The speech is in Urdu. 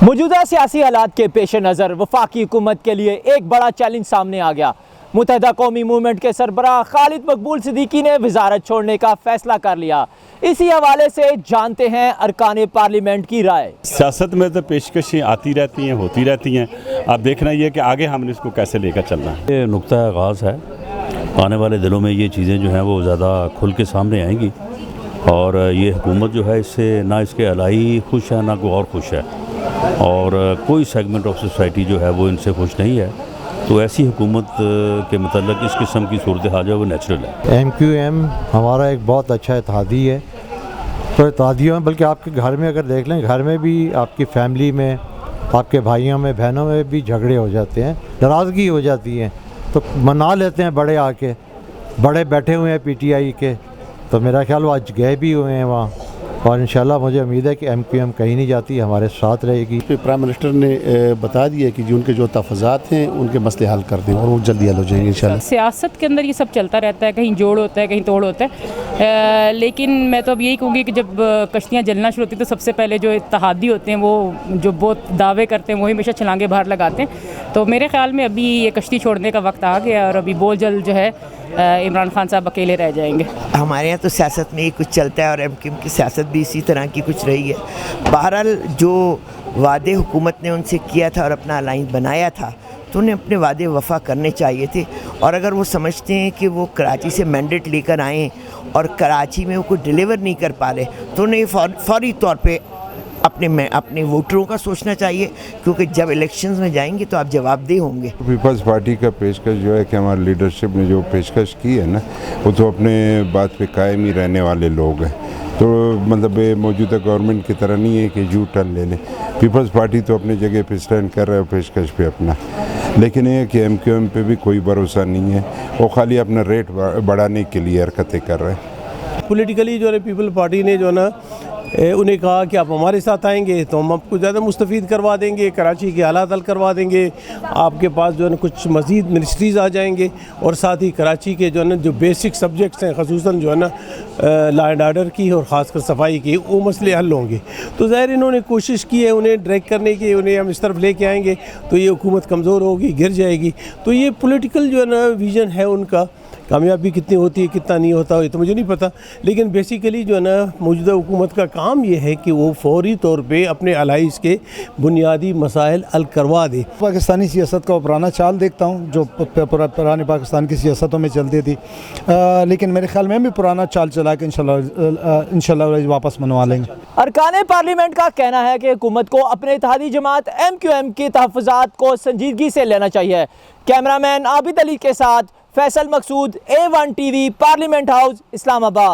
موجودہ سیاسی حالات کے پیش نظر وفاقی حکومت کے لیے ایک بڑا چیلنج سامنے آ گیا۔ متحدہ قومی موومنٹ کے سربراہ خالد مقبول صدیقی نے وزارت چھوڑنے کا فیصلہ کر لیا۔ اسی حوالے سے جانتے ہیں ارکان پارلیمنٹ کی رائے۔ سیاست میں تو پیشکشیں آتی رہتی ہیں، ہوتی رہتی ہیں، اب دیکھنا یہ کہ آگے ہم نے اس کو کیسے لے کر چلنا ہے۔ یہ نقطہ آغاز ہے، آنے والے دنوں میں یہ چیزیں جو ہیں وہ زیادہ کھل کے سامنے آئیں گی، اور یہ حکومت جو ہے اس سے نہ اس کے الائی خوش ہے نہ کوئی اور خوش ہے، اور کوئی سیگمنٹ آف سوسائٹی جو ہے وہ ان سے خوش نہیں ہے۔ تو ایسی حکومت کے متعلق اس قسم کی صورتحال جو ہے وہ نیچرل ہے۔ ایم کیو ایم ہمارا ایک بہت اچھا اتحادی ہے، تو اتحادیوں میں بلکہ آپ کے گھر میں اگر دیکھ لیں، گھر میں بھی آپ کی فیملی میں، آپ کے بھائیوں میں، بہنوں میں بھی جھگڑے ہو جاتے ہیں، ناراضگی ہو جاتی ہے، تو منا لیتے ہیں بڑے آ کے، بڑے بیٹھے ہوئے ہیں پی ٹی آئی کے، تو میرا خیال وہ آج گئے بھی ہوئے ہیں وہاں، اور انشاءاللہ مجھے امید ہے کہ ایم کیو ایم کہیں نہیں جاتی، ہمارے ساتھ رہے گی۔ پرائم منسٹر نے بتا دیا کہ ان کے جو تفاضات ہیں ان کے مسئلے حل کر دیں، اور وہ جلدی حل ہو جائیں گے انشاءاللہ۔ سیاست کے اندر یہ سب چلتا رہتا ہے، کہیں جوڑ ہوتا ہے، کہیں توڑ ہوتا ہے، لیکن میں تو اب یہی کہوں گی کہ جب کشتیاں جلنا شروع ہوتی ہیں تو سب سے پہلے جو اتحادی ہوتے ہیں، وہ جو بہت دعوے کرتے ہیں، وہی ہمیشہ چھلانگیں باہر لگاتے ہیں۔ تو میرے خیال میں ابھی یہ کشتی چھوڑنے کا وقت آ گیا، اور ابھی بہت جلد جو ہے عمران خان صاحب اکیلے رہ جائیں گے۔ ہمارے یہاں تو سیاست میں ہی کچھ چلتا ہے، اور ایم کیو ایم کی سیاست بھی اسی طرح کی کچھ رہی ہے۔ بہرحال جو وعدے حکومت نے ان سے کیا تھا اور اپنا الائنس بنایا تھا، تو انہیں اپنے وعدے وفا کرنے چاہیے تھے، اور اگر وہ سمجھتے ہیں کہ وہ کراچی سے مینڈیٹ لے کر آئیں اور کراچی میں وہ کوئی ڈیلیور نہیں کر پا رہے، تو انہیں فوری طور پہ اپنے ووٹروں کا سوچنا چاہیے، کیونکہ جب الیکشنز میں جائیں گے تو آپ جواب دہ ہوں گے۔ پیپلز پارٹی کا پیشکش جو ہے کہ ہماری لیڈرشپ نے جو پیشکش کی ہے نا، وہ تو اپنے بات پہ قائم ہی رہنے والے لوگ ہیں، تو مطلب موجودہ گورنمنٹ کی طرح نہیں ہے کہ یو ٹرن لے لیں۔ پیپلز پارٹی تو اپنی جگہ پہ اسٹینڈ کر رہا ہے پیشکش پہ اپنا، لیکن یہ کہ ایم کیو ایم پہ بھی کوئی بھروسہ نہیں ہے، وہ خالی اپنا ریٹ بڑھانے کے لیے حرکتیں کر رہے ہیں۔ پولیٹیکلی جو ہے پیپل پارٹی نے جو ہے نا انہیں کہا کہ آپ ہمارے ساتھ آئیں گے تو ہم آپ کو زیادہ مستفید کروا دیں گے، کراچی کے حالات حل کروا دیں گے، آپ کے پاس جو ہے نا کچھ مزید منسٹریز آ جائیں گے، اور ساتھ ہی کراچی کے جو ہے نا جو بیسک سبجیکٹس ہیں، خصوصاً جو ہے نا لا اینڈ آرڈر کی اور خاص کر صفائی کی، وہ مسئلے حل ہوں گے۔ تو ظاہر انہوں نے کوشش کی ہے انہیں ڈریگ کرنے کی، انہیں ہم اس طرف لے کے آئیں گے تو یہ حکومت کمزور ہوگی، گر جائے گی۔ تو یہ پولیٹیکل جو ہے نا ویژن ہے ان کا، کامیابی کتنی ہوتی ہے کتنا نہیں ہوتا یہ تو مجھے نہیں پتہ، لیکن بیسیکلی جو ہے نا موجودہ حکومت کا کام یہ ہے کہ وہ فوری طور پہ اپنے الائز کے بنیادی مسائل حل کروا دے۔ پاکستانی سیاست کا پرانا چال دیکھتا ہوں جو پرانے پاکستان کی سیاستوں میں چلتی تھی، لیکن میرے خیال میں بھی پرانا چال چلا کہ انشاءاللہ واپس منوا لیں گے۔ ارکان پارلیمنٹ کا کہنا ہے کہ حکومت کو اپنے اتحادی جماعت ایم کیو ایم کے تحفظات کو سنجیدگی سے لینا چاہیے۔ کیمرہ مین عابد علی کے ساتھ Faisal Maqsood, A1 T V, parliament house, اسلام آباد۔